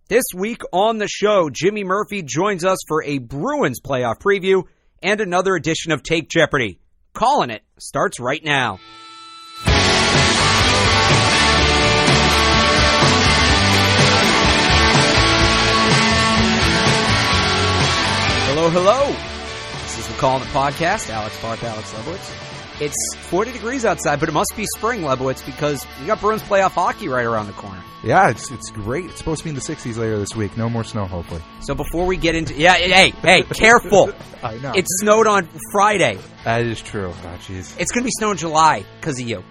This week on the show, Jimmy Murphy joins us for a Bruins playoff preview and another edition of Take Jeopardy. Calling It starts right now. Hello, hello. This is the Calling It podcast. Alex Barth, Alex Lebowitz. It's 40 degrees outside, but it must be spring, Lebowitz, because we got Bruins playoff hockey right around the corner. Yeah, it's great. It's supposed to be in the 60s later this week. No more snow, hopefully. So before we get into... Yeah, hey, careful. I know. It snowed on Friday. That is true. Oh, jeez. It's going to be snow in July because of you.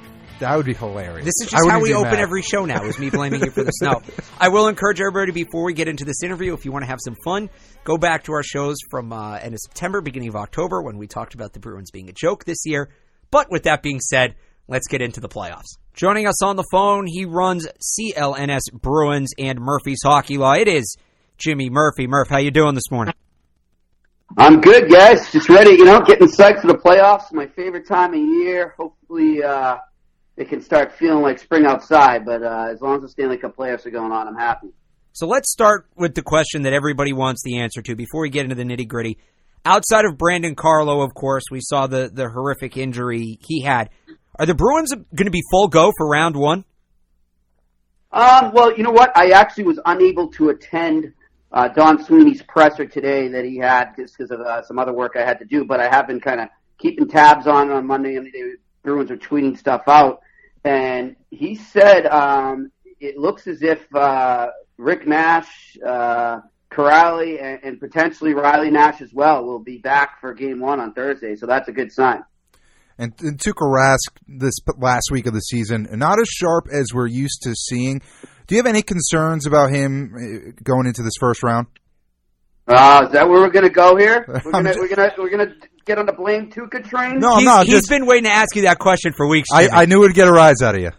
That would be hilarious. This is just how we open every show now, is me blaming you for the snow. I will encourage everybody, before we get into this interview, if you want to have some fun, go back to our shows from end of September, beginning of October, when we talked about the Bruins being a joke this year. But with that being said, let's get into the playoffs. Joining us on the phone, he runs CLNS Bruins and Murphy's Hockey Law. It is Jimmy Murphy. Murph, how you doing this morning? I'm good, guys. Just ready, getting psyched for the playoffs. My favorite time of year. Hopefully it can start feeling like spring outside, but as long as the Stanley Cup playoffs are going on, I'm happy. So let's start with the question that everybody wants the answer to before we get into the nitty-gritty. Outside of Brandon Carlo, of course, we saw the horrific injury he had. Are the Bruins going to be full go for round one? Well, you know what? I actually was unable to attend Don Sweeney's presser today that he had just because of some other work I had to do, but I have been kind of keeping tabs on Monday, and the Bruins are tweeting stuff out. And he said it looks as if Rick Nash, Corrali, and potentially Riley Nash as well will be back for Game 1 on Thursday, so that's a good sign. And Tuukka Rask this last week of the season, not as sharp as we're used to seeing. Do you have any concerns about him going into this first round? Is that where we're going to go here? We're gonna get on the blame Tuukka train? No, he's been waiting to ask you that question for weeks. I knew it'd get a rise out of you.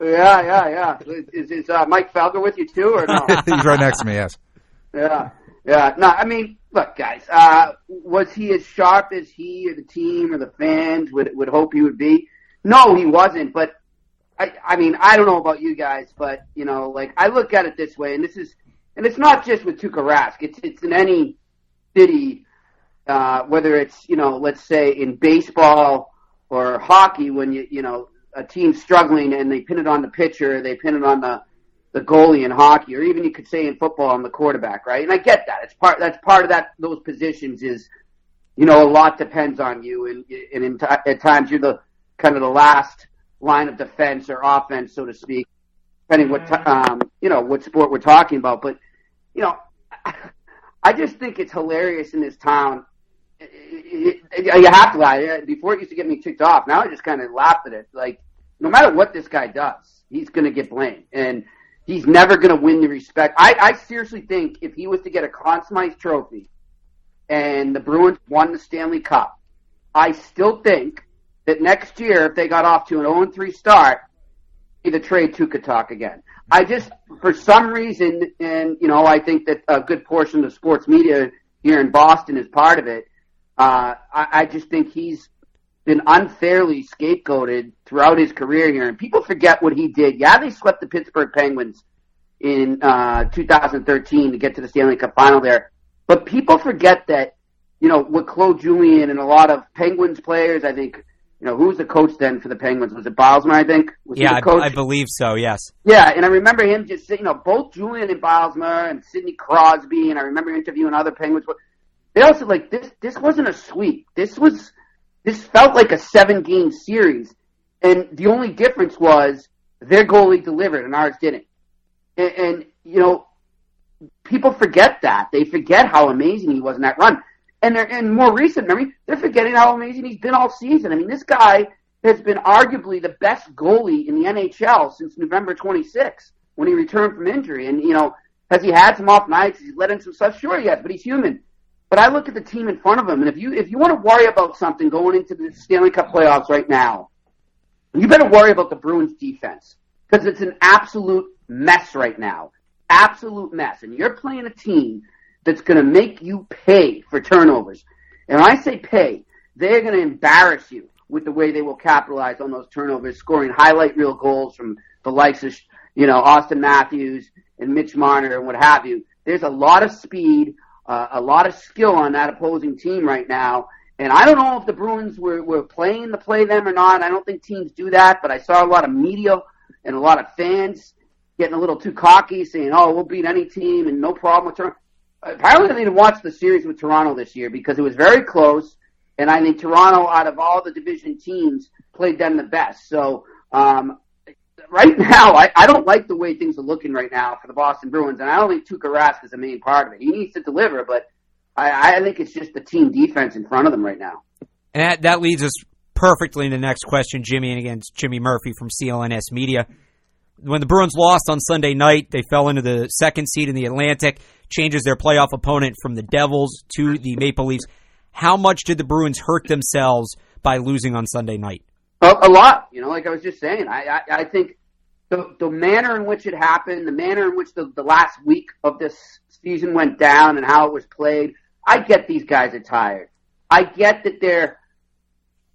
Yeah. Is Mike Felger with you too, or no? He's right next to me. Yes. Yeah. No, I mean, look, guys, was he as sharp as he or the team or the fans would hope he would be? No, he wasn't. But I mean, I don't know about you guys, but I look at it this way, and it's not just with Tuukka Rask. It's in any city, whether it's let's say in baseball or hockey, when a team's struggling and they pin it on the pitcher, they pin it on the goalie in hockey, or even you could say in football on the quarterback, right? And I get that. That's part of that. Those positions is, a lot depends on you, and at times you're the kind of the last line of defense or offense, so to speak, depending what sport we're talking about. But I just think it's hilarious in this town. You have to lie. Before it used to get me ticked off. Now I just kind of laugh at it. Like, no matter what this guy does, he's going to get blamed, and he's never going to win the respect. I seriously think if he was to get a Conn Smythe trophy and the Bruins won the Stanley Cup, I still think that next year, if they got off to an 0-3 start, either trade Tuukka talk again. I just, for some reason, and I think that a good portion of the sports media here in Boston is part of it. I just think he's been unfairly scapegoated throughout his career here, and people forget what he did. Yeah, they swept the Pittsburgh Penguins in 2013 to get to the Stanley Cup final there, but people forget that, with Claude Julien and a lot of Penguins players, I think, who was the coach then for the Penguins? Was it Bilesman, I think? Was yeah, he the coach? I believe so, yes. Yeah, and I remember him just saying, both Julien and Bilesman and Sidney Crosby, and I remember interviewing other Penguins. They also, this wasn't a sweep. This felt like a 7-game series, and the only difference was their goalie delivered and ours didn't. And people forget that. They forget how amazing he was in that run. And more recent memory, they're forgetting how amazing he's been all season. I mean, this guy has been arguably the best goalie in the NHL since November 26th when he returned from injury. And, has he had some off nights? Has he let in some stuff? Sure he has, but he's human. But I look at the team in front of him, and if you want to worry about something going into the Stanley Cup playoffs right now, you better worry about the Bruins defense, because it's an absolute mess right now. Absolute mess. And you're playing a team that's going to make you pay for turnovers. And when I say pay, they're going to embarrass you with the way they will capitalize on those turnovers, scoring highlight reel goals from the likes of, Austin Matthews and Mitch Marner and what have you. There's a lot of speed, a lot of skill on that opposing team right now. And I don't know if the Bruins were playing to play them or not. I don't think teams do that, but I saw a lot of media and a lot of fans getting a little too cocky, saying, oh, we'll beat any team and no problem with Toronto. Apparently they didn't watch the series with Toronto this year because it was very close, and I think Toronto, out of all the division teams, played them the best. So right now, I don't like the way things are looking right now for the Boston Bruins, and I don't think Tuukka Rask is the main part of it. He needs to deliver, but I think it's just the team defense in front of them right now. And that leads us perfectly into the next question, Jimmy, and again, it's Jimmy Murphy from CLNS Media. When the Bruins lost on Sunday night, they fell into the second seed in the Atlantic, changes their playoff opponent from the Devils to the Maple Leafs. How much did the Bruins hurt themselves by losing on Sunday night? A lot. Like I was just saying, I think the manner in which it happened, the manner in which the last week of this season went down and how it was played, I get these guys are tired. I get that they're,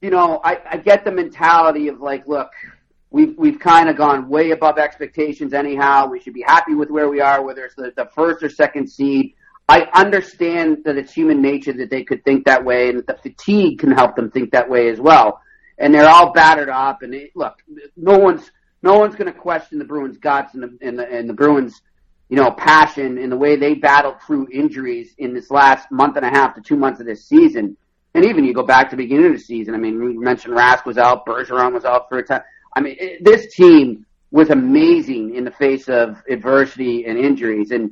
I get the mentality of like, look, we've kind of gone way above expectations anyhow. We should be happy with where we are, whether it's the first or second seed. I understand that it's human nature that they could think that way, and that the fatigue can help them think that way as well. And they're all battered up. And look, no one's going to question the Bruins' guts and the Bruins' passion in the way they battled through injuries in this last month and a half to 2 months of this season. And even you go back to the beginning of the season. I mean, we mentioned Rask was out, Bergeron was out for a time. I mean, this team was amazing in the face of adversity and injuries. And,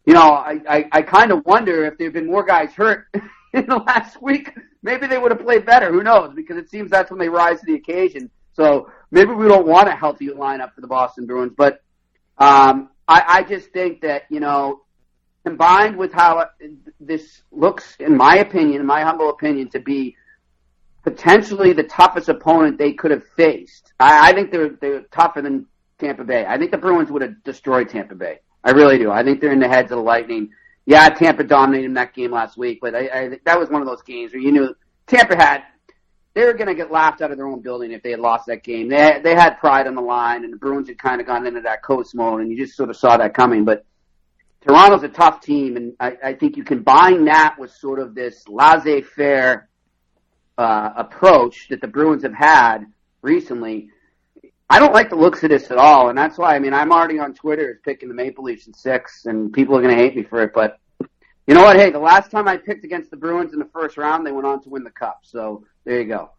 I kind of wonder if there had been more guys hurt in the last week, maybe they would have played better. Who knows? Because it seems that's when they rise to the occasion. So maybe we don't want a healthy lineup for the Boston Bruins. But I just think that, combined with how this looks, in my humble opinion, to be potentially the toughest opponent they could have faced. I think they're tougher than Tampa Bay. I think the Bruins would have destroyed Tampa Bay. I really do. I think they're in the heads of the Lightning. Yeah, Tampa dominated that game last week, but I think that was one of those games where you knew Tampa they were going to get laughed out of their own building if they had lost that game. They had pride on the line, and the Bruins had kind of gone into that coast mode, and you just sort of saw that coming. But Toronto's a tough team, and I think you combine that with sort of this laissez-faire approach that the Bruins have had recently. I don't like the looks of this at all, and that's why, I'm already on Twitter picking the Maple Leafs in 6, and people are going to hate me for it, but you know what? Hey, the last time I picked against the Bruins in the first round, they went on to win the Cup, so there you go.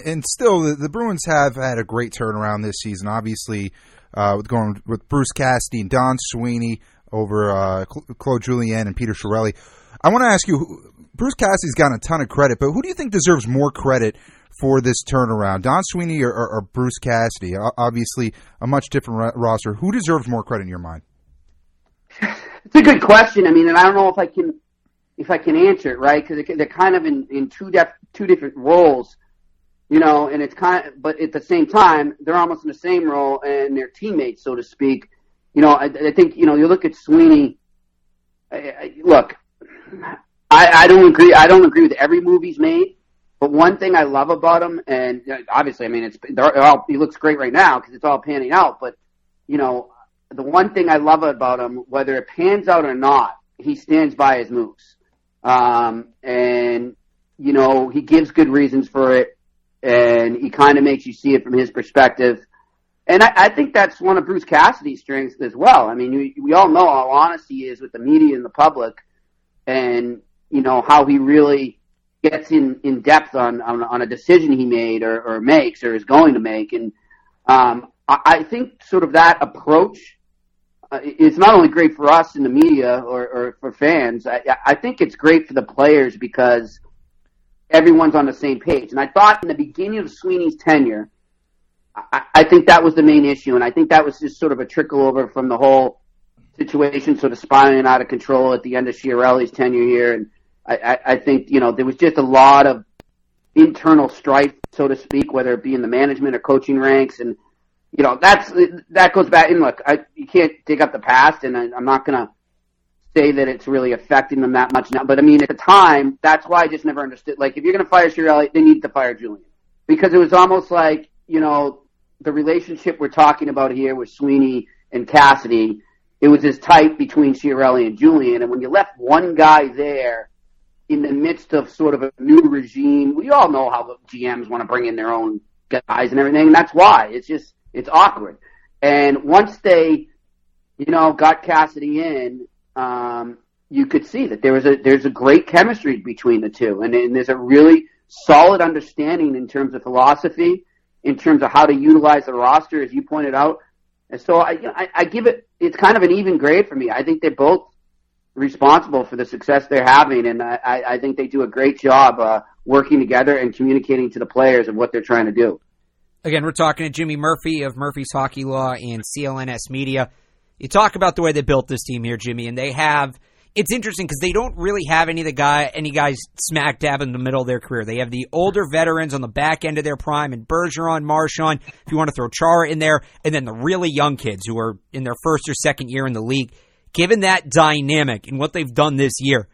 And still, the Bruins have had a great turnaround this season, obviously, going with Bruce Cassidy and Don Sweeney over Claude Julien and Peter Chiarelli. I want to ask you, Bruce Cassidy's gotten a ton of credit, but who do you think deserves more credit for this turnaround, Don Sweeney or Bruce Cassidy? Obviously, a much different roster. Who deserves more credit in your mind? It's a good question. And I don't know if I can answer it, right? Because they're kind of in two different roles, and it's but at the same time, they're almost in the same role, and they're teammates, so to speak. I think, you look at Sweeney. Look, I don't agree. I don't agree with every move he's made. But one thing I love about him, and obviously, he looks great right now because it's all panning out. But, the one thing I love about him, whether it pans out or not, he stands by his moves. And, he gives good reasons for it, and he kind of makes you see it from his perspective. And I think that's one of Bruce Cassidy's strengths as well. We all know how honest he is with the media and the public, and, how he really gets in depth on a decision he made or makes or is going to make. And I think sort of that approach is not only great for us in the media or for fans. I think it's great for the players because everyone's on the same page. And I thought in the beginning of Sweeney's tenure, I think that was the main issue. And I think that was just sort of a trickle over from the whole situation sort of spiraling out of control at the end of Chiarelli's tenure here. And I think, there was just a lot of internal strife, so to speak, whether it be in the management or coaching ranks. And, that goes back. And look, you can't dig up the past, and I'm not going to say that it's really affecting them that much now. But, at the time, that's why I just never understood. Like, if you're going to fire Chiarelli, they need to fire Julien. Because it was almost like, the relationship we're talking about here with Sweeney and Cassidy it was as tight between Chiarelli and Julian. And when you left one guy there in the midst of sort of a new regime, we all know how the GMs want to bring in their own guys and everything, and that's why. It's awkward. And once they, got Cassidy in, you could see that there's a great chemistry between the two, and there's a really solid understanding in terms of philosophy, in terms of how to utilize the roster, as you pointed out. And so I give it's kind of an even grade for me. I think they're both responsible for the success they're having, and I think they do a great job working together and communicating to the players of what they're trying to do. Again, we're talking to Jimmy Murphy of Murphy's Hockey Law and CLNS Media. You talk about the way they built this team here, Jimmy, and it's interesting because they don't really have any guys smack dab in the middle of their career. They have the older veterans on the back end of their prime, and Bergeron, Marchand, if you want to throw Chara in there, and then the really young kids who are in their first or second year in the league. Given that dynamic and what they've done this year,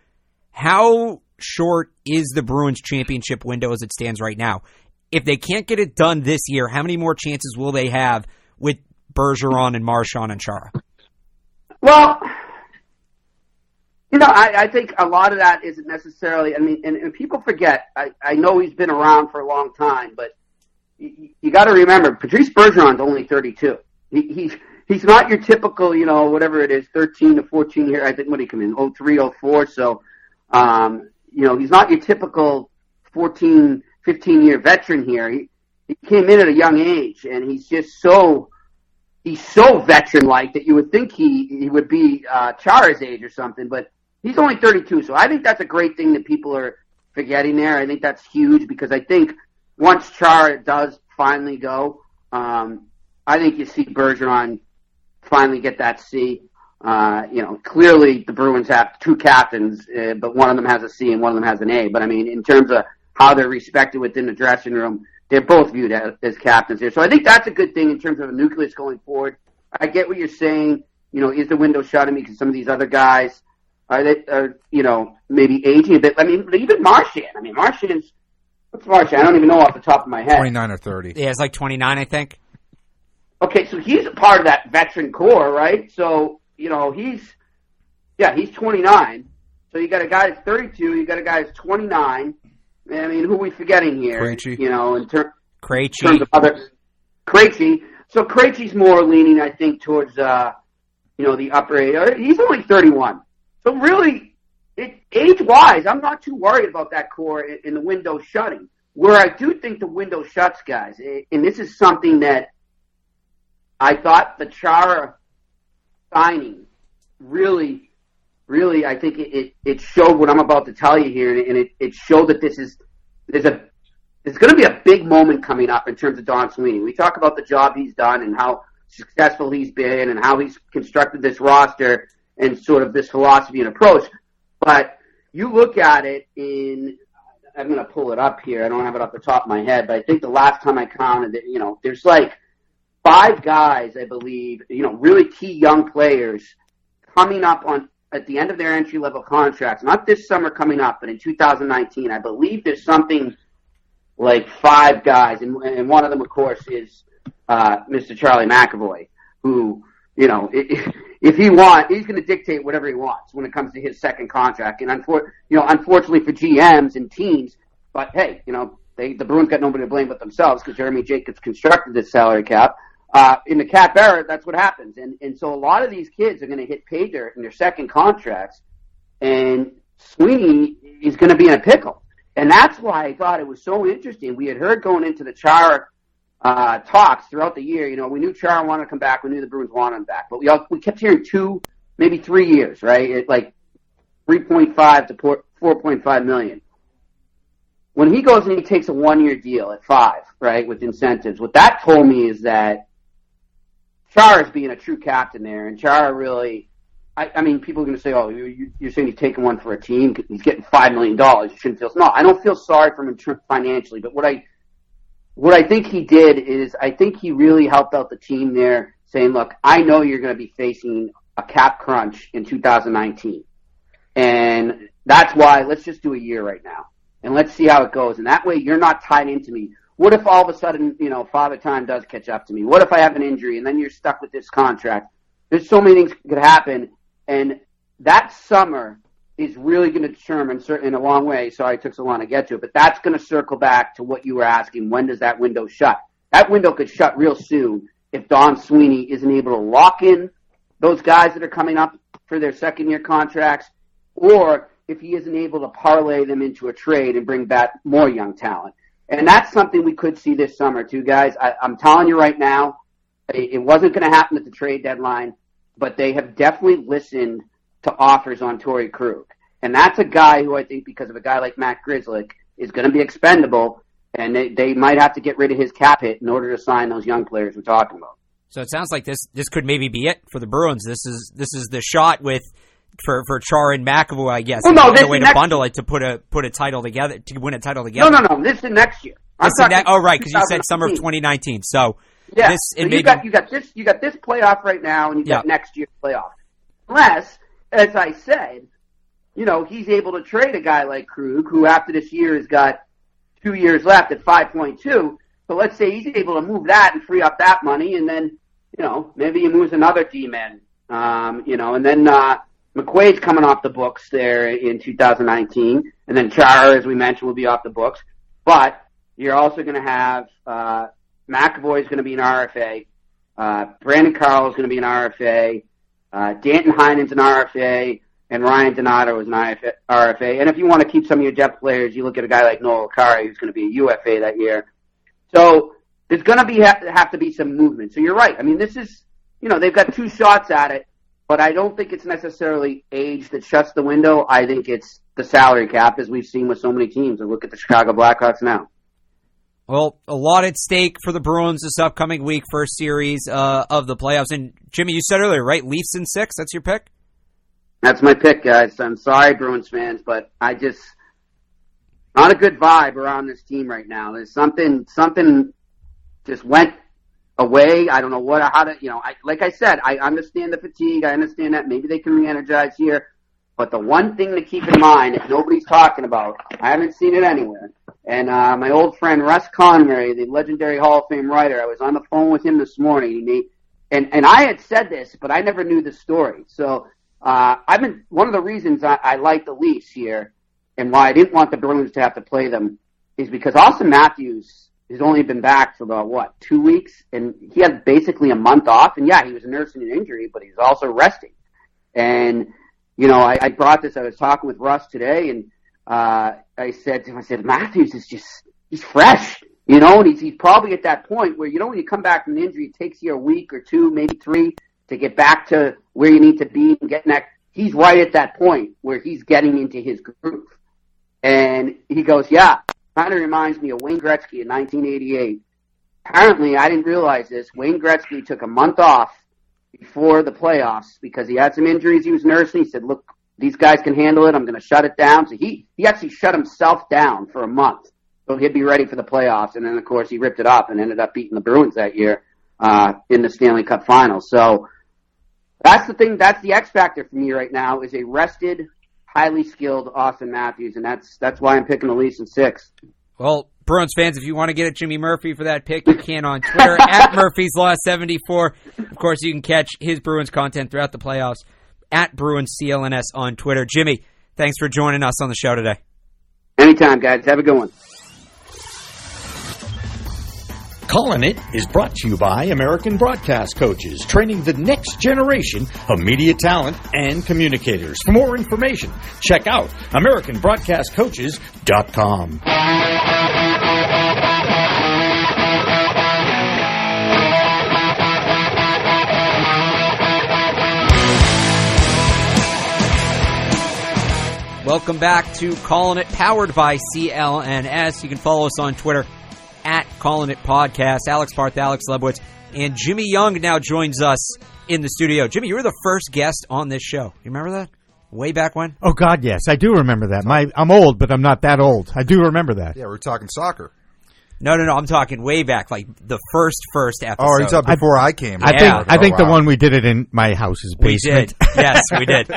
how short is the Bruins championship window as it stands right now? If they can't get it done this year, how many more chances will they have with Bergeron and Marchand and Chara? Well, I think a lot of that isn't necessarily, and people forget, I know he's been around for a long time, but you got to remember, Patrice Bergeron's only 32. He's not your typical, whatever it is, 13 to 14 year, I think when he came in, 03, 04, so, he's not your typical 14, 15-year veteran here. He came in at a young age, and he's just so veteran-like that you would think he would be Chara's age or something, but he's only 32, so I think that's a great thing that people are forgetting there. I think that's huge because I think once Chara does finally go, I think you see Bergeron finally get that C. Clearly the Bruins have two captains, but one of them has a C and one of them has an A. But, in terms of how they're respected within the dressing room, they're both viewed as captains here. So I think that's a good thing in terms of a nucleus going forward. I get what you're saying. Is the window shut? Because some of these other guys are maybe aging a bit. Even Marchand. Marchand's, what's Marchand? I don't even know off the top of my head. 29 or 30. Yeah, it's like 29, I think. Okay, so he's a part of that veteran core, right? So, he's 29. So you got a guy that's 32, you got a guy that's 29. Who are we forgetting here? Krejci. In terms Krejci. of other Krejci. So Krejci's more leaning, I think, towards the upper age. He's only 31. So really, age-wise, I'm not too worried about that core in the window shutting. Where I do think the window shuts, guys, and this is something that I thought the Chara signing really, I think it showed what I'm about to tell you here, and it showed that there's going to be a big moment coming up in terms of Don Sweeney. We talk about the job he's done and how successful he's been and how he's constructed this roster and sort of this philosophy and approach. But you look at it I'm going to pull it up here. I don't have it off the top of my head, but I think the last time I counted it, there's like 5 guys, I believe, really key young players coming up at the end of their entry-level contracts, not this summer coming up, but in 2019. I believe there's something like 5 guys, and one of them, of course, is Mr. Charlie McAvoy, who, if he wants, he's going to dictate whatever he wants when it comes to his second contract. And unfortunately for GMs and teams, but hey, the Bruins got nobody to blame but themselves because Jeremy Jacobs constructed this salary cap. In the cap era, that's what happens. And so a lot of these kids are going to hit pay dirt in their second contracts, and Sweeney is going to be in a pickle. And that's why I thought it was so interesting. We had heard going into the Chara talks throughout the year, we knew Chara wanted to come back. We knew the Bruins wanted him back. But we kept hearing 2, maybe 3 years, right? Like 3.5 to 4.5 million. When he goes and he takes a 1-year deal at 5, right, with incentives, what that told me is that Chara's being a true captain there, and Chara really, people are going to say, oh, you're saying he's taking one for a team, he's getting $5 million, you shouldn't feel, no, I don't feel sorry for him financially, but what I think he did is, I think he really helped out the team there, saying, look, I know you're going to be facing a cap crunch in 2019, and that's why, let's just do a year right now. And let's see how it goes. And that way you're not tied into me. What if all of a sudden, Father Time does catch up to me? What if I have an injury and then you're stuck with this contract? There's so many things could happen, and that summer is really going to determine, in a long way, sorry it took so long to get to it, but that's going to circle back to what you were asking, when does that window shut? That window could shut real soon if Don Sweeney isn't able to lock in those guys that are coming up for their second-year contracts, or if he isn't able to parlay them into a trade and bring back more young talent. And that's something we could see this summer, too, guys. I'm telling you right now, it wasn't going to happen at the trade deadline, but they have definitely listened to offers on Torrey Krug. And that's a guy who I think, because of a guy like Matt Grzelcyk, is going to be expendable, and they might have to get rid of his cap hit in order to sign those young players we're talking about. So it sounds like this could maybe be it for the Bruins. This is the shot for Char and McAvoy, I guess. Well, no, the way to bundle it to put a title together, to win a title together. No. This is next year. Right, because you said summer of 2019. So yeah, this, so you got this playoff right now, and you got next year's playoff. Unless, as I said, he's able to trade a guy like Krug, who after this year has got 2 years left at 5.2. So let's say he's able to move that and free up that money, and then maybe he moves another D-man, and then McQuaid's coming off the books there in 2019, and then Chara, as we mentioned, will be off the books. But you're also going to have McAvoy's going to be an RFA, Brandon Carl's going to be an RFA, Danton Heinen's an RFA, and Ryan Donato is an RFA. And if you want to keep some of your depth players, you look at a guy like Noel Acari, who's going to be a UFA that year. So there's going to have to be some movement. So you're right. I mean, this is, they've got two shots at it, but I don't think it's necessarily age that shuts the window. I think it's the salary cap, as we've seen with so many teams. And look at the Chicago Blackhawks now. Well, a lot at stake for the Bruins this upcoming week, first series of the playoffs. And Jimmy, you said earlier, right? Leafs in 6. That's your pick? That's my pick, guys. I'm sorry, Bruins fans, but not a good vibe around this team right now. There's something just went away. I don't know like I said, I understand the fatigue. I understand that maybe they can re-energize here. But the one thing to keep in mind that nobody's talking about, I haven't seen it anywhere, and my old friend Russ Conway, the legendary Hall of Fame writer, I was on the phone with him this morning, and I had said this, but I never knew the story. So one of the reasons I like the Leafs here and why I didn't want the Bruins to have to play them is because Austin Matthews has only been back for about, 2 weeks, and he had basically a month off. And yeah, he was nursing an injury, but he's also resting. And, I brought this, I was talking with Russ today, and I said Matthews is he's fresh, and he's probably at that point where, when you come back from an injury, it takes you a week or two, maybe 3, to get back to where you need to be and get next. He's right at that point where he's getting into his groove. And he goes, yeah, kind of reminds me of Wayne Gretzky in 1988. Apparently, I didn't realize this, Wayne Gretzky took a month off before the playoffs because he had some injuries he was nursing. He said, look, these guys can handle it. I'm going to shut it down. So he actually shut himself down for a month so he'd be ready for the playoffs. And then, of course, he ripped it up and ended up beating the Bruins that year in the Stanley Cup Finals. So that's the thing. That's the X factor for me right now is a rested, highly skilled Austin Matthews, and that's why I'm picking the Leafs in 6. Well, Bruins fans, if you want to get at Jimmy Murphy for that pick, you can on Twitter at Murphy's Law 74. Of course, you can catch his Bruins content throughout the playoffs at Bruins CLNS on Twitter. Jimmy, thanks for joining us on the show today. Anytime, guys. Have a good one. Callin' It is brought to you by American Broadcast Coaches, training the next generation of media talent and communicators. For more information, check out AmericanBroadcastCoaches.com. Welcome back to Callin' It, powered by CLNS. You can follow us on Twitter at Callin' It Podcast. Alex Barth, Alex Lebowitz, and Jimmy Young now joins us in the studio. Jimmy, you were the first guest on this show. You remember that? Way back when? Oh, God, yes. I do remember that. I'm old, but I'm not that old. I do remember that. Yeah, we're talking soccer. No. I'm talking way back, like the first episode. Oh, are you talking before I came? I think the one we did it in my house's basement. We did. Yes, we did.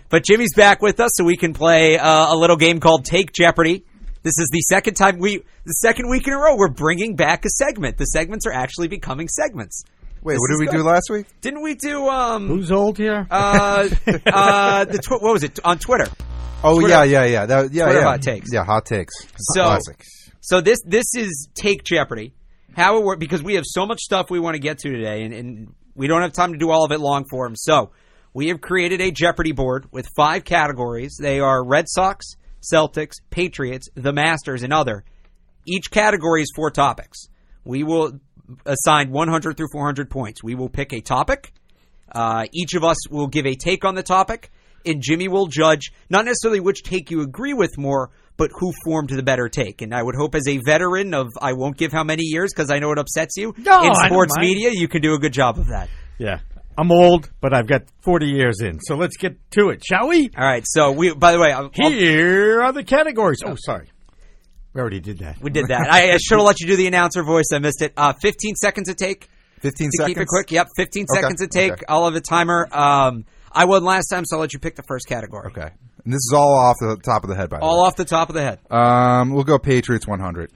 But Jimmy's back with us, so we can play a little game called Take Jeopardy. This is the second week in a row we're bringing back a segment. The segments are actually becoming segments. Wait, what did we do last week? Didn't we do Who's old here? what was it on Twitter? Oh, Twitter. yeah. Twitter hot takes. Yeah, hot takes. Classics. So this is Take Jeopardy. How it works, because we have so much stuff we want to get to today, and we don't have time to do all of it long form. So we have created a Jeopardy board with 5 categories. They are Red Sox, Celtics, Patriots, the Masters, and other. Each category is 4 topics. We will assign 100 through 400 points. We will pick a topic. Each of us will give a take on the topic, and Jimmy will judge not necessarily which take you agree with more, but who formed the better take. And I would hope as a veteran of, I won't give how many years because I know it upsets you, in sports media, you can do a good job of that. Yeah. I'm old, but I've got 40 years in. So let's get to it, shall we? All right. So, by the way, here are the categories. Oh, sorry. We already did that. We did that. I should have let you do the announcer voice. I missed it. 15 seconds a take. 15 to seconds? Keep it quick. Yep, 15 seconds a take. Okay. I'll have a timer. I won last time, so I'll let you pick the first category. Okay. And this is all off the top of the head, by the way. All off the top of the head. We'll go Patriots 100.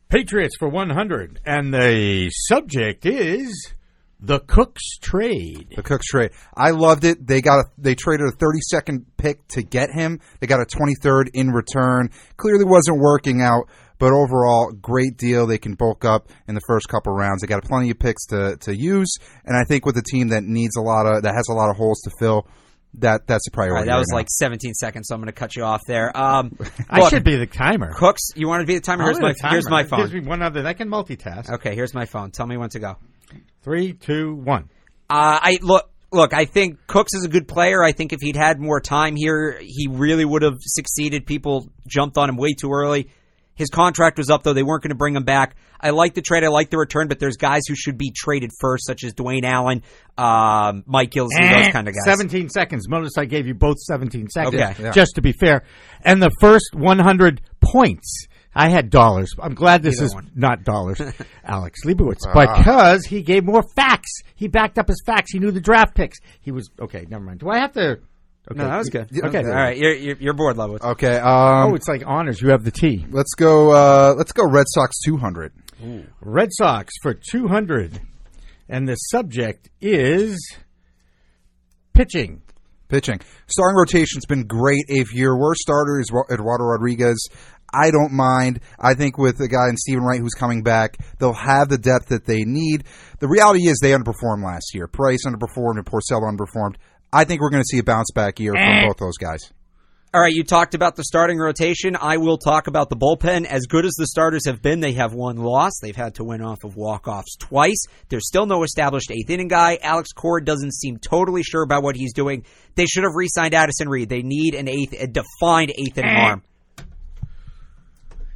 Patriots for 100. And the subject is the Cooks trade. The Cooks trade. I loved it. They traded a 32nd pick to get him. They got a 23rd in return. Clearly wasn't working out, but overall, great deal. They can bulk up in the first couple rounds. They got plenty of picks to use, and I think with a team that has a lot of holes to fill, that's a priority. All right, that right was now. like 17 seconds, so I'm going to cut you off there. I look, should be the timer. Cooks, you want to be the timer? Here's my phone. Gives me one other. I can multitask. Okay, here's my phone. Tell me when to go. 3, 2, 1. Look, I think Cooks is a good player. I think if he'd had more time here, he really would have succeeded. People jumped on him way too early. His contract was up, though. They weren't going to bring him back. I like the trade. I like the return, but there's guys who should be traded first, such as Dwayne Allen, Mike Gillisley, those kind of guys. 17 seconds. Notice I gave you both 17 seconds, okay. Just to be fair. And the first 100 points, I had dollars. I'm glad this is not dollars, Alex Leibowitz, because he gave more facts. He backed up his facts. He knew the draft picks. He was, okay, never mind. Do I have to... Okay. No, that was good. Okay, all right, you're bored, Leibowitz. Okay. It's like honors. You have the T. Let's go Red Sox 200. Ooh. Red Sox for 200. And the subject is pitching. Starting rotation's been great. If your worst starter is Eduardo Rodriguez, I don't mind. I think with a guy in Stephen Wright who's coming back, they'll have the depth that they need. The reality is they underperformed last year. Price underperformed and Porcello underperformed. I think we're going to see a bounce back year from both those guys. All right, you talked about the starting rotation. I will talk about the bullpen. As good as the starters have been, they have one loss. They've had to win off of walk-offs twice. There's still no established eighth-inning guy. Alex Cora doesn't seem totally sure about what he's doing. They should have re-signed Addison Reed. They need a defined eighth-inning arm.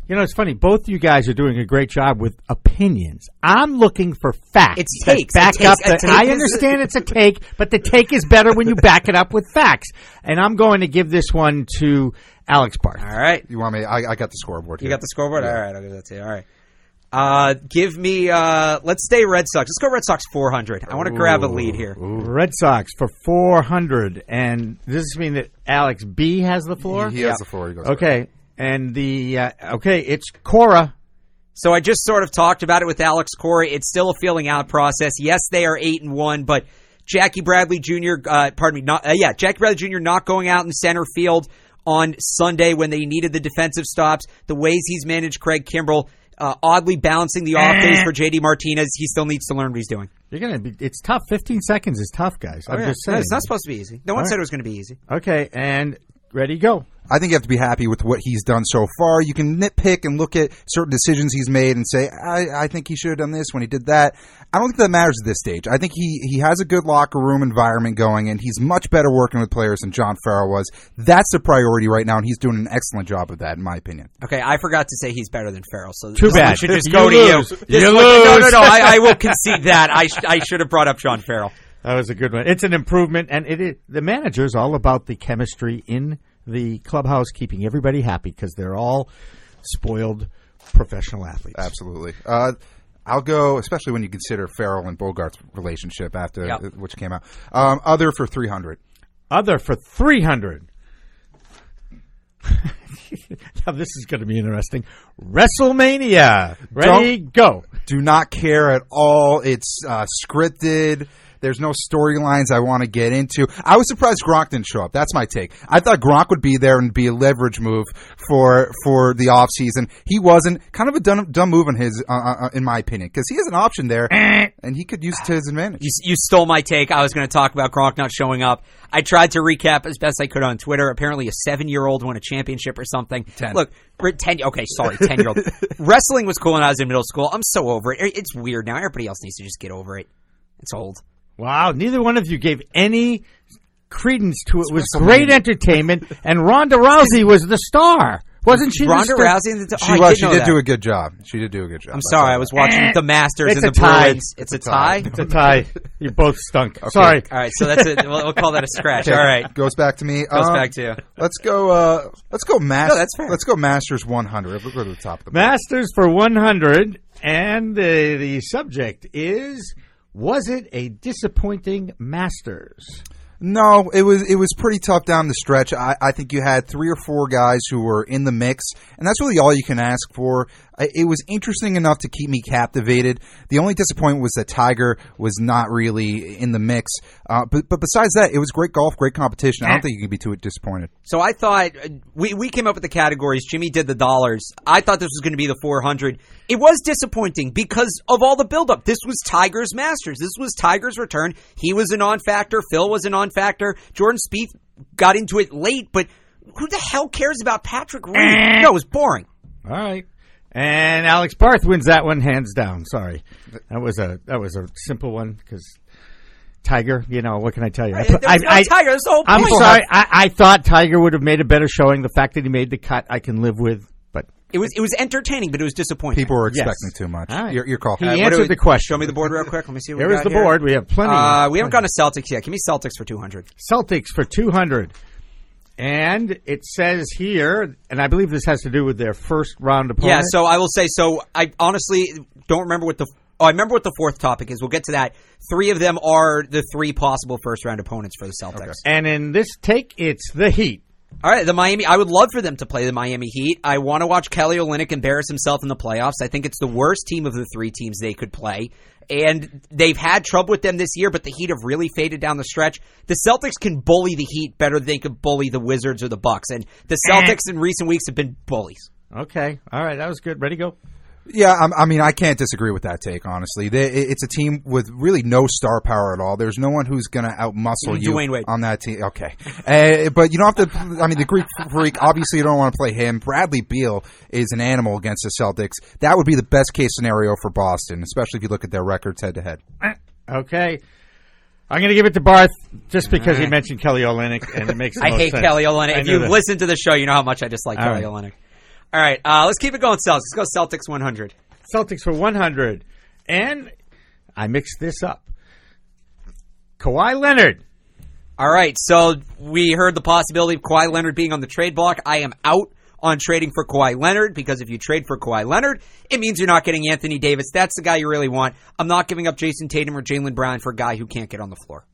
You know, it's funny. Both you guys are doing a great job with opinions. I'm looking for facts. It's takes. I understand it's a take, but the take is better when you back it up with facts. And I'm going to give this one to Alex Barth. All right. You want me? I got the scoreboard here. You got the scoreboard? Yeah. All right, I'll give that to you. All right. Give me, let's stay Red Sox. Let's go Red Sox 400. I want to grab a lead here. Red Sox for 400. And does this mean that Alex B has the floor? He has the floor. He goes okay. And it's Cora. So I just sort of talked about it with Alex Cora. It's still a feeling out process. Yes, they are 8-1, but Jackie Bradley Jr. Jackie Bradley Jr. not going out in center field on Sunday when they needed the defensive stops. The ways he's managed Craig Kimbrell, oddly balancing the off days for JD Martinez. He still needs to learn what he's doing. It's tough. 15 seconds is tough, guys. I'm just saying. No, it's not supposed to be easy. No one said it was going to be easy. Okay, and ready, go. I think you have to be happy with what he's done so far. You can nitpick and look at certain decisions he's made and say, I think he should have done this when he did that. I don't think that matters at this stage. I think he has a good locker room environment going, and he's much better working with players than John Farrell was. That's the priority right now, and he's doing an excellent job of that, in my opinion. Okay, I forgot to say he's better than Farrell. So too bad. Should just go to you. No, I will concede that. I should have brought up John Farrell. That was a good one. It's an improvement, and the manager's all about the chemistry in the clubhouse, keeping everybody happy because they're all spoiled professional athletes. Absolutely. I'll go, especially when you consider Farrell and Bogart's relationship after which came out. Other for 300. Other for 300. Now this is going to be interesting. WrestleMania. Ready, go. Do not care at all. It's scripted. There's no storylines I want to get into. I was surprised Gronk didn't show up. That's my take. I thought Gronk would be there and be a leverage move for the offseason. He wasn't. Kind of a dumb move on his, in my opinion, because he has an option there, and he could use it to his advantage. You stole my take. I was going to talk about Gronk not showing up. I tried to recap as best I could on Twitter. Apparently a 7-year-old won a championship or something. 10. Look, 10. Okay, sorry, 10-year-old. Wrestling was cool when I was in middle school. I'm so over it. It's weird now. Everybody else needs to just get over it. It's old. Wow, neither one of you gave any credence to it. It was great entertainment, and Ronda Rousey was the star. Wasn't she? Ronda Rousey? She did do a good job. She did do a good job. I'm sorry. I was watching the Masters and the Bruins. It's a tie? It's a tie. You both stunk. Okay. Sorry. All right, so that's it. We'll call that a scratch. Okay. All right. Goes back to me. Goes back to you. Let's go Masters. No, that's fair. Let's go Masters 100. We'll go to the top of the board. Masters for 100, and the subject is, was it a disappointing Masters? No, it was pretty tough down the stretch. I think you had 3 or 4 guys who were in the mix, and that's really all you can ask for. It was interesting enough to keep me captivated. The only disappointment was that Tiger was not really in the mix. But besides that, it was great golf, great competition. I don't think you can be too disappointed. So I thought we came up with the categories. Jimmy did the dollars. I thought this was going to be the 400. It was disappointing because of all the buildup. This was Tiger's Masters. This was Tiger's return. He was a non-factor. Phil was a non-factor. Jordan Spieth got into it late, but who the hell cares about Patrick Reed? No, it was boring. All right. And Alex Barth wins that one hands down. Sorry. That was a simple one because Tiger, what can I tell you? Tiger, that's the whole point. I'm sorry. I thought Tiger would have made a better showing. The fact that he made the cut, I can live with. But it was entertaining, but it was disappointing. People were expecting too much. Right. Your call. He answered the question. Show me the board real quick. Let me see what Here we is got the board. We have plenty. We haven't gone to Celtics yet. Give me Celtics for 200. Celtics for 200. And it says here, and I believe this has to do with their first round opponent. Yeah, so I will say, I honestly don't remember what I remember what the fourth topic is. We'll get to that. 3 of them are the 3 possible first round opponents for the Celtics. Okay. And in this take, it's the Heat. All right, the Miami. I would love for them to play the Miami Heat. I want to watch Kelly Olynyk embarrass himself in the playoffs. I think it's the worst team of the 3 teams they could play. And they've had trouble with them this year, but the Heat have really faded down the stretch. The Celtics can bully the Heat better than they could bully the Wizards or the Bucks. And the Celtics in recent weeks have been bullies. Okay. All right. That was good. Ready, go. Yeah, I mean, I can't disagree with that take, honestly. It's a team with really no star power at all. There's no one who's going to outmuscle you Dwayne Wade on that team. Okay. But you don't have to, I mean, the Greek Freak, obviously you don't want to play him. Bradley Beal is an animal against the Celtics. That would be the best case scenario for Boston, especially if you look at their records head-to-head. Okay. I'm going to give it to Barth just because he mentioned Kelly Olynyk, and it makes the most hate sense. Kelly Olynyk. If you've listened to the show, you know how much I dislike Kelly Olynyk. All right, let's keep it going, Celtics. Let's go Celtics 100. Celtics for 100. And I mixed this up. Kawhi Leonard. All right, so we heard the possibility of Kawhi Leonard being on the trade block. I am out on trading for Kawhi Leonard because if you trade for Kawhi Leonard, it means you're not getting Anthony Davis. That's the guy you really want. I'm not giving up Jason Tatum or Jaylen Brown for a guy who can't get on the floor.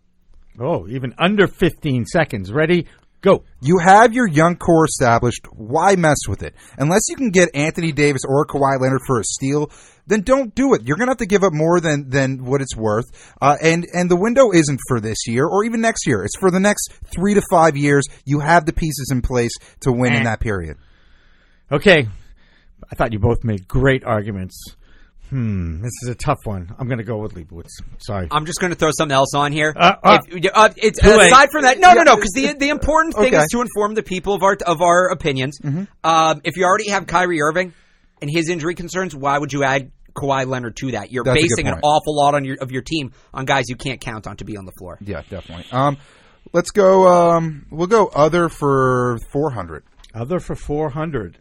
Oh, even under 15 seconds. Ready? Go. You have your young core established. Why mess with it? Unless you can get Anthony Davis or Kawhi Leonard for a steal, then don't do it. You're going to have to give up more than what it's worth. And the window isn't for this year or even next year. It's for the next 3 to 5 years. You have the pieces in place to win in that period. Okay. I thought you both made great arguments. This is a tough one. I'm going to go with Leibowitz. Sorry. I'm just going to throw something else on here. It's aside from that. No, because the important thing is to inform the people of our opinions. Mm-hmm. If you already have Kyrie Irving and his injury concerns, why would you add Kawhi Leonard to that? You're basing an awful lot of your team on guys you can't count on to be on the floor. Yeah, definitely. Let's go. We'll go other for 400. Other for 400.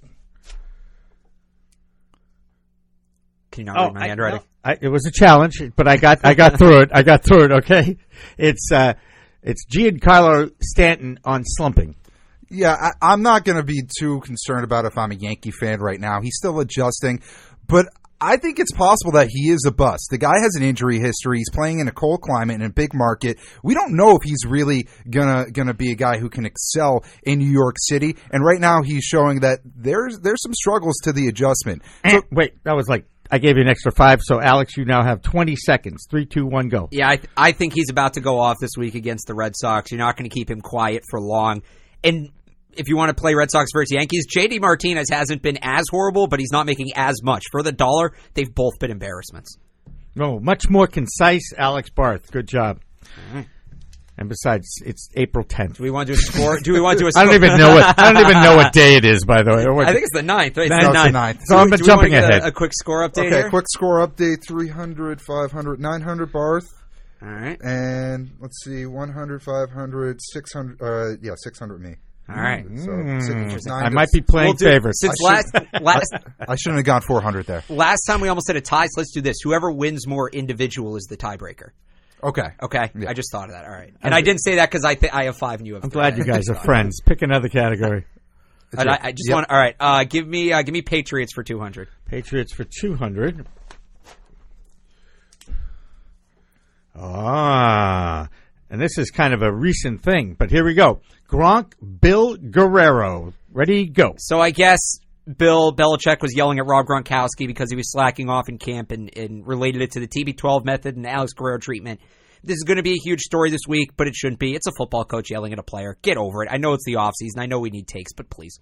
Can you not read my handwriting? It was a challenge, but I got through it. I got through it. Okay, it's Giancarlo Stanton on slumping. Yeah, I'm not going to be too concerned about if I'm a Yankee fan right now. He's still adjusting, but I think it's possible that he is a bust. The guy has an injury history. He's playing in a cold climate in a big market. We don't know if he's really gonna be a guy who can excel in New York City. And right now, he's showing that there's some struggles to the adjustment. So, wait, that was like I gave you an extra 5. So Alex, you now have 20 seconds. 3, 2, 1, go. Yeah, I think he's about to go off this week against the Red Sox. You're not going to keep him quiet for long. And if you want to play Red Sox versus Yankees, JD Martinez hasn't been as horrible, but he's not making as much. For the dollar, they've both been embarrassments. No, much more concise, Alex Barth. Good job. Right. And besides, it's April 10th. Do we want to do a score? I don't even know what day it is, by the way. I think it's the 9th, right? It's the 9th. So I'm jumping ahead. A quick score update Okay, here? quick score update, 300, 500, 900, Barth. All right. And let's see, 100, 500, 600, 600 me. All right. So, I might be playing favorites. Since I shouldn't have gone 400 there. Last time we almost had a tie, so let's do this. Whoever wins more individual is the tiebreaker. Okay. Yeah. I just thought of that. All right. And I didn't say that because I have 5 and you have 3. I'm glad you guys are friends. Pick another category. And I just want. All right. Give me Patriots for 200. Patriots for 200. And this is kind of a recent thing, but here we go. Gronk, Bill Guerrero. Ready, go. So I guess Bill Belichick was yelling at Rob Gronkowski because he was slacking off in camp and related it to the TB12 method and Alex Guerrero treatment. This is going to be a huge story this week, but it shouldn't be. It's a football coach yelling at a player. Get over it. I know it's the offseason. I know we need takes, but please.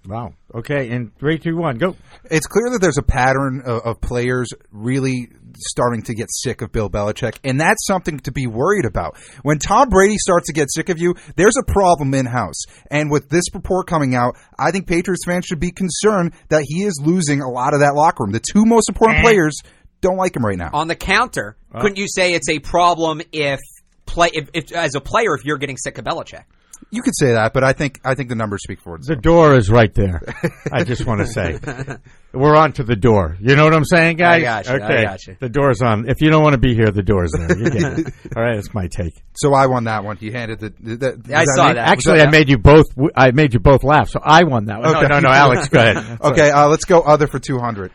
Wow. Okay, and 3, 2, 1, go. It's clear that there's a pattern of players really starting to get sick of Bill Belichick, and that's something to be worried about. When Tom Brady starts to get sick of you, there's a problem in-house. And with this report coming out, I think Patriots fans should be concerned that he is losing a lot of that locker room. The 2 most important players don't like him right now. On the counter, couldn't you say it's a problem if as a player, if you're getting sick of Belichick? You could say that, but I think the numbers speak for itself. The door is right there. I just want to say. We're on to the door. You know what I'm saying, guys? I got you. Okay. I got you. The door's on. If you don't want to be here, the door's there. You get it. All right, that's my take. So I won that one. He handed I saw that. Actually, I made you both laugh, so I won that one. Okay. No, Alex, go ahead. Okay, let's go other for 200.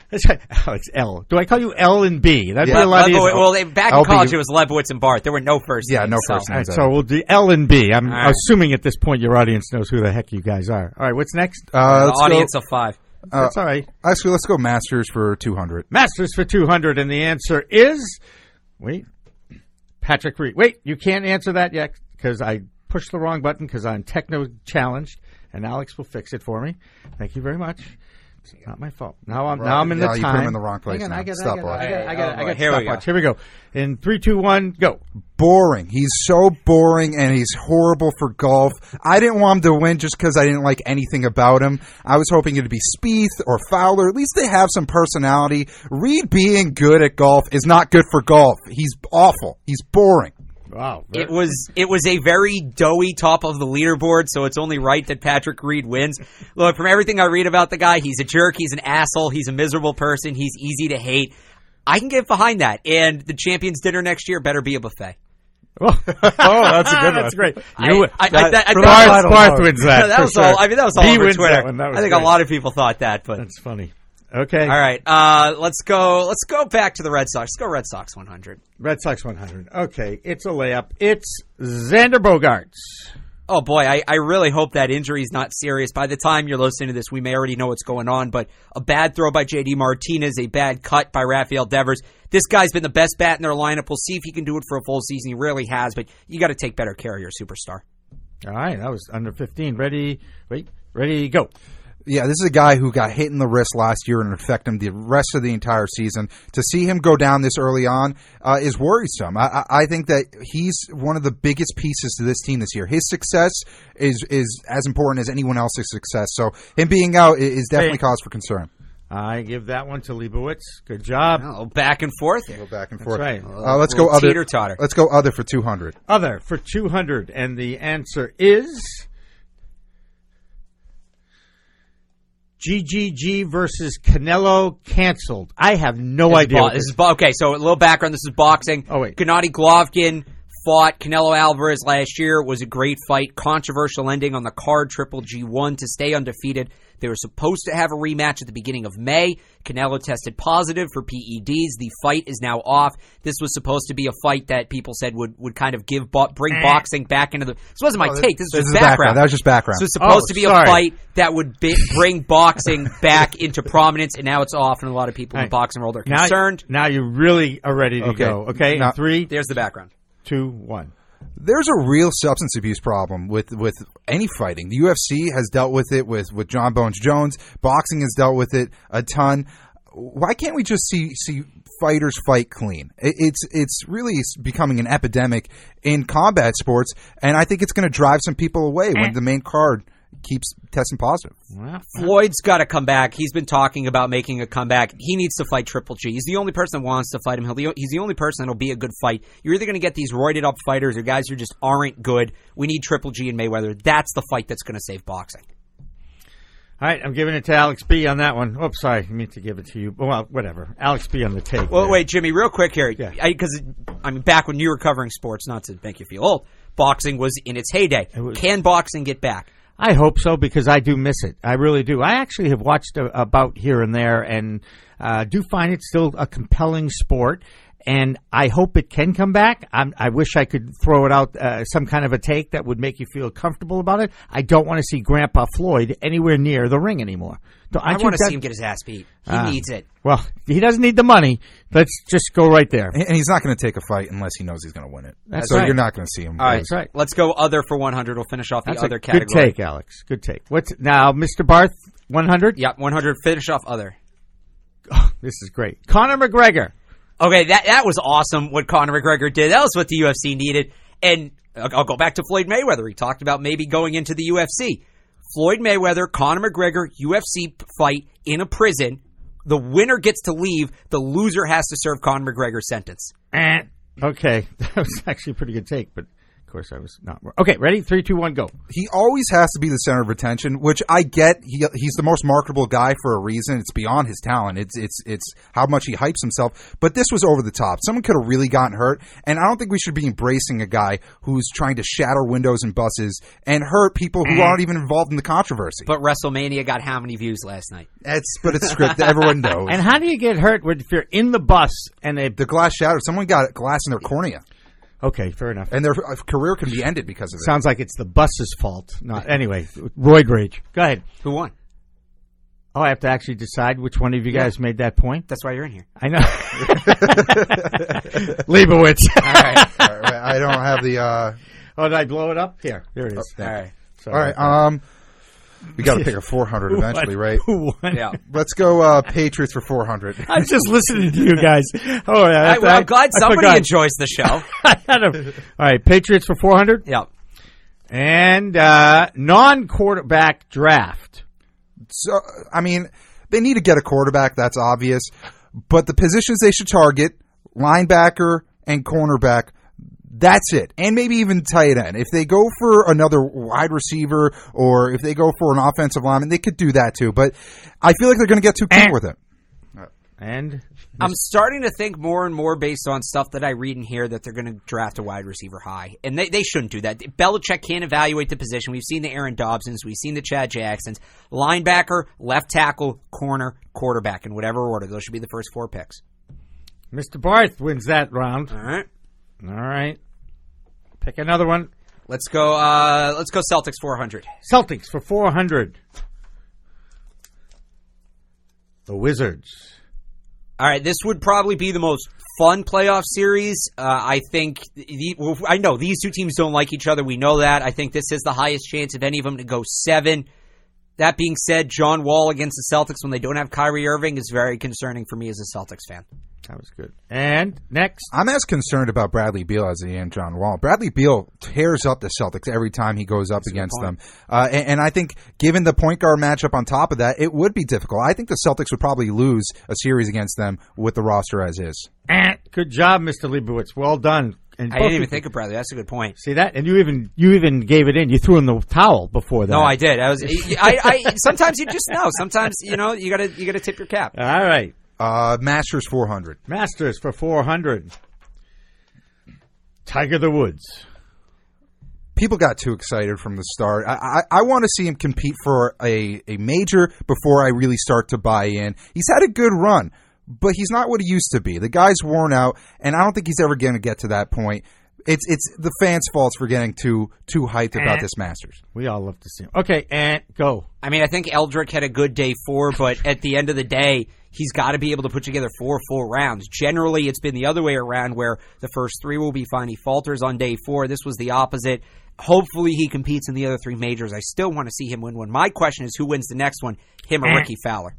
Alex, L. Do I call you L and B? That'd be a lot easier. Well, back in college, it was Lebowitz and Bart. There were no first names. Yeah, no first names. All right, so we'll do L and B. I'm assuming at this point your audience knows who the heck you guys are. All right, what's next? Audience of 5. That's all right. Actually, let's go Masters for 200. Masters for 200, and the answer is... Wait. Patrick Reed. Wait, you can't answer that yet because I pushed the wrong button because I'm techno-challenged, and Alex will fix it for me. Thank you very much. It's not my fault. Now I'm in the time. You put him in the wrong place. I got stopwatch. Here we go. In 3, 2, 1, go. Boring. He's so boring, and he's horrible for golf. I didn't want him to win just because I didn't like anything about him. I was hoping it'd be Spieth or Fowler. At least they have some personality. Reed being good at golf is not good for golf. He's awful. He's boring. Wow. It was a very doughy top of the leaderboard, so it's only right that Patrick Reed wins. Look, from everything I read about the guy, he's a jerk, he's an asshole, he's a miserable person, he's easy to hate. I can get behind that, and the Champions Dinner next year better be a buffet. Oh, that's a good one. That's great. Barth wins that. That was all. I mean, that was all over Twitter. I think a lot of people thought that, but that's funny. Okay. All right. Let's go back to the Red Sox. Let's go Red Sox 100. Red Sox 100. Okay. It's a layup. It's Xander Bogaerts. Oh, boy. I really hope that injury is not serious. By the time you're listening to this, we may already know what's going on, but a bad throw by JD Martinez, a bad cut by Rafael Devers. This guy's been the best bat in their lineup. We'll see if he can do it for a full season. He rarely has, but you got to take better care of your superstar. All right. That was under 15. Ready, go. Yeah, this is a guy who got hit in the wrist last year and it affected him the rest of the entire season. To see him go down this early on is worrisome. I think that he's one of the biggest pieces to this team this year. His success is as important as anyone else's success. So him being out is definitely cause for concern. I give that one to Leibowitz. Good job. A little back and forth. Go back and forth. That's right. Let's go other. Teeter-totter. Let's go other for 200. Other for 200, and the answer is GGG versus Canelo canceled. I have no idea. Okay, so a little background. This is boxing. Oh, wait. Gennady Golovkin fought Canelo Alvarez last year. It was a great fight. Controversial ending on the card. Triple G won to stay undefeated. They were supposed to have a rematch at the beginning of May. Canelo tested positive for PEDs. The fight is now off. This was supposed to be a fight that people said would kind of bring boxing back into the... This wasn't my take. This was just background. That was just background. So it was supposed to be a fight that would bring boxing back into prominence, and now it's off, and a lot of people in the boxing world are concerned. Now you really are ready to go. Okay, now, 3. There's the background. 2, 1. There's a real substance abuse problem with any fighting. The UFC has dealt with it with John Bones Jones. Boxing has dealt with it a ton. Why can't we just see fighters fight clean? It's really becoming an epidemic in combat sports, and I think it's going to drive some people away when the main card keeps testing positive. Floyd's got to come back. He's been talking about making a comeback. He needs to fight Triple G. He's the only person that wants to fight him. He's the only person that'll be a good fight. You're either going to get these roided up fighters or guys who just aren't good. We need Triple G and Mayweather. That's the fight that's going to save boxing. All right, I'm giving it to Alex B on that one. Oops, sorry, I meant to give it to you. Well, whatever. Alex B on the take. Well, wait, Jimmy, real quick here. Because, back when you were covering sports, not to make you feel old, boxing was in its heyday. Can boxing get back? I hope so, because I do miss it. I really do. I actually have watched a bout here and there, and do find it still a compelling sport. And I hope it can come back. I wish I could throw it out, some kind of a take that would make you feel comfortable about it. I don't want to see Grandpa Floyd anywhere near the ring anymore. I want to see him get his ass beat. He needs it. Well, he doesn't need the money. Let's just go right there. And he's not going to take a fight unless he knows he's going to win it. That's so right. You're not going to see him. All right. That's right. Let's go other for 100. We'll finish off the other category. Good take, Alex. Good take. What's now, Mr. Barth, 100? Yeah, 100. Finish off other. Oh, this is great. Conor McGregor. Okay, that was awesome what Conor McGregor did. That was what the UFC needed. And I'll go back to Floyd Mayweather. He talked about maybe going into the UFC. Floyd Mayweather, Conor McGregor, UFC fight in a prison. The winner gets to leave. The loser has to serve Conor McGregor's sentence. Okay, that was actually a pretty good take, but of course I was not. Okay, ready? 3, 2, 1, go. He always has to be the center of attention, which I get. He's the most marketable guy for a reason. It's beyond his talent. It's how much he hypes himself. But this was over the top. Someone could have really gotten hurt, and I don't think we should be embracing a guy who's trying to shatter windows and buses and hurt people who aren't even involved in the controversy. But WrestleMania got how many views last night? But it's scripted. Everyone knows. And how do you get hurt if you're in the bus and the glass shattered? Someone got glass in their cornea. Okay, fair enough. And their career can be ended because of it. Sounds like it's the bus's fault. Not anyway. Roid rage. Go ahead. Who won? Oh, I have to actually decide which one of you guys made that point. That's why you're in here. I know. Leibowitz. All right. I don't have the. Oh, did I blow it up? Here it is. All right. Sorry. All right. We got to pick a 400 eventually, right? Who won? Yeah. Let's go Patriots for 400. I'm just listening to you guys. Oh, yeah. I'm glad somebody enjoys the show. All right, Patriots for 400? Yeah. And non-quarterback draft. So, I mean, they need to get a quarterback. That's obvious. But the positions they should target, linebacker and cornerback, that's it. And maybe even tight end. If they go for another wide receiver or if they go for an offensive lineman, they could do that too. But I feel like they're going to get too quick with it. And I'm starting to think more and more based on stuff that I read and hear that they're going to draft a wide receiver high. And they shouldn't do that. Belichick can't evaluate the position. We've seen the Aaron Dobsons. We've seen the Chad Jacksons. Linebacker, left tackle, corner, quarterback in whatever order. Those should be the first 4 picks. Mr. Barth wins that round. All right. Pick another one. Let's go Celtics 400. Celtics for 400. The Wizards. All right, this would probably be the most fun playoff series. I think I know these two teams don't like each other. We know that. I think this is the highest chance of any of them to go 7. That being said, John Wall against the Celtics when they don't have Kyrie Irving is very concerning for me as a Celtics fan. That was good. And next. I'm as concerned about Bradley Beal as I am John Wall. Bradley Beal tears up the Celtics every time he goes up against them. And I think given the point guard matchup on top of that, it would be difficult. I think the Celtics would probably lose a series against them with the roster as is. Good job, Mr. Leibowitz. Well done. And I didn't even think of Bradley. That's a good point. See that? And you even gave it in. You threw in the towel before that. No, I did. I sometimes you just know. Sometimes you gotta tip your cap. All right. Masters 400. Masters for 400. Tiger the Woods. People got too excited from the start. I want to see him compete for a major before I really start to buy in. He's had a good run, but he's not what he used to be. The guy's worn out, and I don't think he's ever going to get to that point. It's the fans' fault for getting too hyped about this Masters. We all love to see him. Okay, and go. I mean, I think Eldrick had a good day 4, but at the end of the day, he's got to be able to put together 4 full rounds. Generally, it's been the other way around where the first 3 will be fine. He falters on day 4. This was the opposite. Hopefully he competes in the other 3 majors. I still want to see him win one. My question is who wins the next one, him or Ricky Fowler?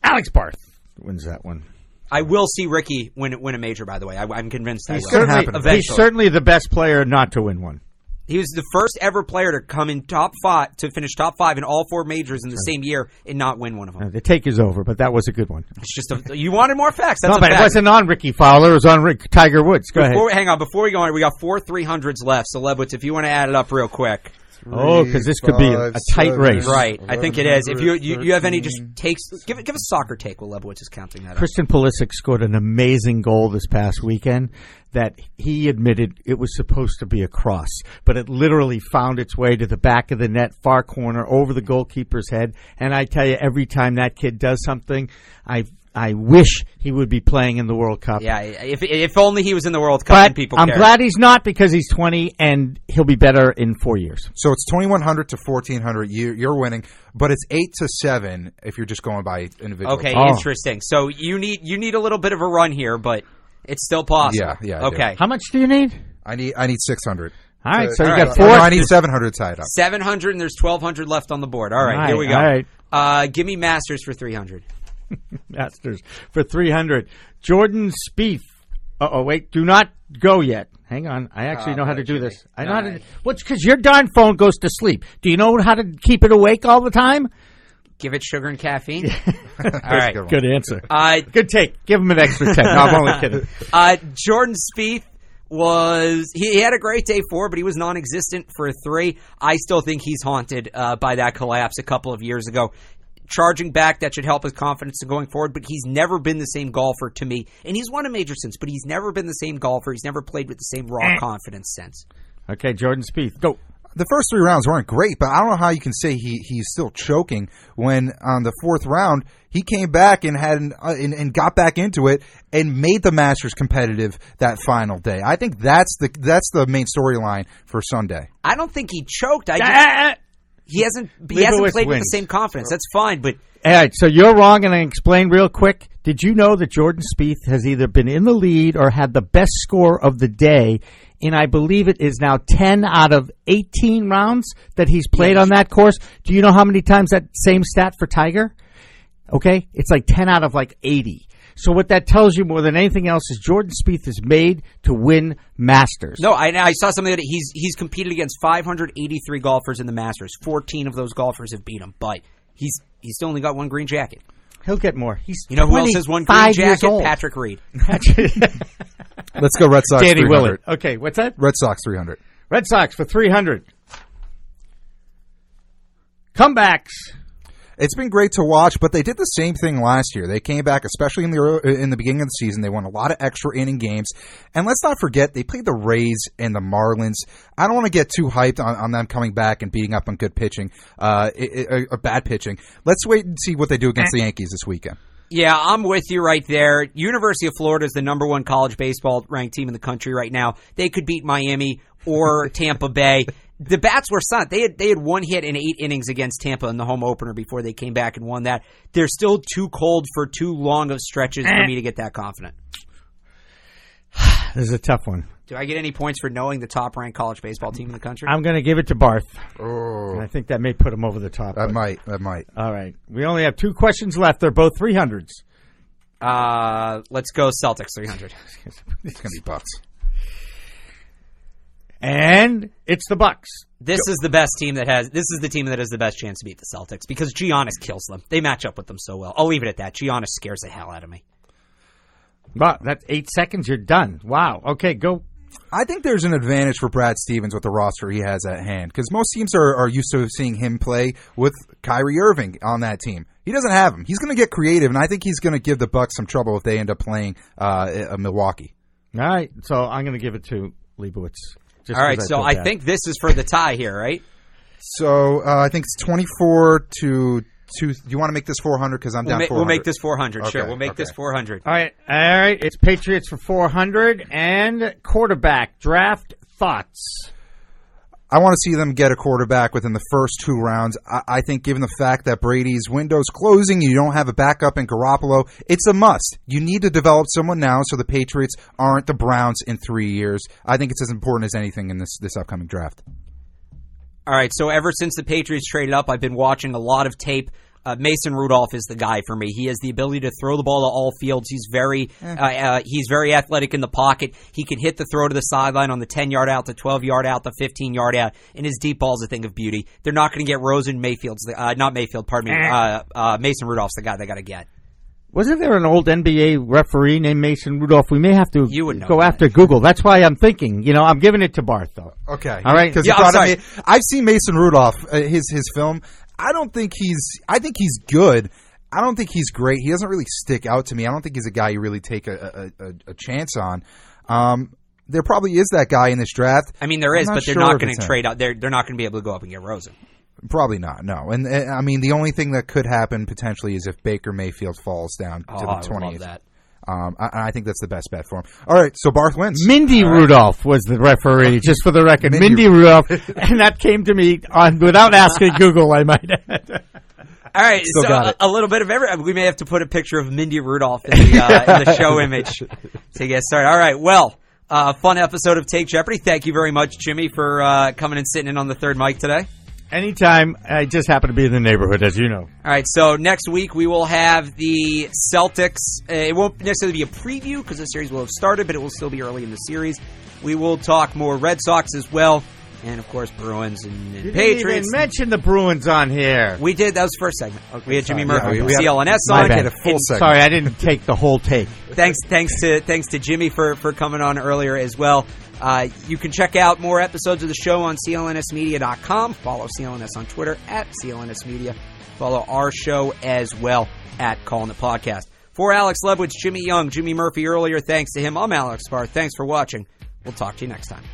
Alex Barth wins that one. I will see Ricky win a major, by the way. I'm convinced that will. He's certainly the best player not to win one. He was the first ever player to come in top 5, to finish top 5 in all 4 majors in the same year and not win one of them. The take is over, but that was a good one. It's just you wanted more facts. That's no, but fact. It wasn't on Ricky Fowler. It was on Tiger Woods. Go ahead. Hang on. Before we go on, we got 4 300s left. So, Lebowitz, if you want to add it up real quick. Because this could be a tight race. Right. I think it is. If you have any just takes, give a soccer take while Lebowitz is counting that Christian Pulisic scored an amazing goal this past weekend that he admitted it was supposed to be a cross, but it literally found its way to the back of the net, far corner, over the goalkeeper's head. And I tell you, every time that kid does something, I wish he would be playing in the World Cup. Yeah, if only he was in the World Cup and people I'm cared. glad he's not because he's 20 and he'll be better in 4 years. So it's 2,100 to 1,400. You're winning, but it's 8 to 7 if you're just going by individual. Okay, interesting. So you need a little bit of a run here, but it's still possible. Yeah. Okay. How much do you need? I need 600. All right, so you all got right. 4. No, I need 700 tied up. 700 and there's 1,200 left on the board. All right, here we go. All right. Give me Masters for 300. Masters for 300. Jordan Spieth. Wait, do not go yet. Hang on. I actually know how to do this. I know how to. What's because your darn phone goes to sleep. Do you know how to keep it awake all the time? Give it sugar and caffeine. All right. Good answer. Good take. Give him an extra 10. No, I'm only kidding. Jordan Spieth he had a great day 4, but he was non-existent for 3. I still think he's haunted by that collapse a couple of years ago. Charging back, that should help his confidence in going forward, but he's never been the same golfer to me. And he's won a major since, but he's never been the same golfer. He's never played with the same raw confidence since. Okay, Jordan Spieth, go. The first 3 rounds weren't great, but I don't know how you can say he's still choking when on the 4th round he came back and and got back into it and made the Masters competitive that final day. I think that's the main storyline for Sunday. I don't think he choked. He hasn't played with the same confidence. That's fine, but all right. So you're wrong, and I explain real quick. Did you know that Jordan Spieth has either been in the lead or had the best score of the day? And I believe it is now 10 out of 18 rounds that he's played on that course. Do you know how many times that same stat for Tiger? Okay, it's like 10 out of like 80. So what that tells you more than anything else is Jordan Spieth is made to win Masters. No, I saw something that he's competed against 583 golfers in the Masters. 14 of those golfers have beat him, but he's still only got 1 green jacket. He'll get more. He's who else has 1 green jacket? Patrick Reed. Let's go Red Sox. Danny 300. Willett. Okay, what's that? Red Sox 300. Red Sox for 300. Comebacks. It's been great to watch, but they did the same thing last year. They came back, especially in the beginning of the season. They won a lot of extra inning games. And let's not forget, they played the Rays and the Marlins. I don't want to get too hyped on them coming back and beating up on good pitching, bad pitching. Let's wait and see what they do against the Yankees this weekend. Yeah, I'm with you right there. University of Florida is the number 1 college baseball ranked team in the country right now. They could beat Miami or Tampa Bay. The bats were sent. They had 1 hit in 8 innings against Tampa in the home opener before they came back and won that. They're still too cold for too long of stretches for me to get that confident. This is a tough one. Do I get any points for knowing the top-ranked college baseball team in the country? I'm going to give it to Barth. Oh, And I think that may put him over the top. That might. All right. We only have 2 questions left. They're both 300s. Let's go Celtics 300. It's going to be Bucks. And it's the Bucks. This is the team that has the best chance to beat the Celtics because Giannis kills them. They match up with them so well. I'll leave it at that. Giannis scares the hell out of me. Wow, that's 8 seconds. You're done. Wow. Okay, go. I think there's an advantage for Brad Stevens with the roster he has at hand because most teams are used to seeing him play with Kyrie Irving on that team. He doesn't have him. He's going to get creative, and I think he's going to give the Bucks some trouble if they end up playing Milwaukee. All right, so I'm going to give it to Leibowitz. All right, so I think this is for the tie here, right? So I think it's 24 to 2. Do you want to make this 400? Because I'm down 400. We'll make this 400. Okay, Sure, we'll make this 400. All right. It's Patriots for 400 and quarterback draft thoughts. I want to see them get a quarterback within the first 2 rounds. I think given the fact that Brady's window's closing, you don't have a backup in Garoppolo, it's a must. You need to develop someone now so the Patriots aren't the Browns in 3 years. I think it's as important as anything in this upcoming draft. All right, so ever since the Patriots traded up, I've been watching a lot of tape. Mason Rudolph is the guy for me. He has the ability to throw the ball to all fields. He's very athletic in the pocket. He can hit the throw to the sideline on the 10-yard out, the 12-yard out, the 15-yard out, and his deep ball's a thing of beauty. They're not going to get Mason Rudolph's the guy they got to get. Wasn't there an old NBA referee named Mason Rudolph? We may have to go after Google. That's why I'm thinking. I'm giving it to Barth, though. Okay. All right. I've seen Mason Rudolph, his film. I think he's good. I don't think he's great. He doesn't really stick out to me. I don't think he's a guy you really take a chance on. There probably is that guy in this draft. I mean, there is, but they're not going to trade out. They're not going to be able to go up and get Rosen. Probably not, no. And I mean, the only thing that could happen potentially is if Baker Mayfield falls down to the 20th. I would love that. I think that's the best bet for him. All right, so Barth wins. Mindy Rudolph was the referee, just for the record. Mindy Rudolph, and that came to me without asking Google, I might add. All right, so a little bit of we may have to put a picture of Mindy Rudolph in the show image to get started. All right, well, fun episode of Take Jeopardy. Thank you very much, Jimmy, for coming and sitting in on the third mic today. Anytime. I just happen to be in the neighborhood, as you know. All right, so next week we will have the Celtics. It won't necessarily be a preview because the series will have started, but it will still be early in the series. We will talk more Red Sox as well, and, of course, Bruins and Patriots. You didn't even mention the Bruins on here. We did. That was the first segment. Okay, we had Jimmy Murphy of CLNS on. We had a full segment. Sorry, I didn't take the whole take. Thanks to Jimmy for coming on earlier as well. You can check out more episodes of the show on clnsmedia.com. Follow CLNS on Twitter at CLNS Media. Follow our show as well at Calling It Podcast. For Alex Lebowitz, Jimmy Young, Jimmy Murphy earlier, thanks to him. I'm Alex Barth. Thanks for watching. We'll talk to you next time.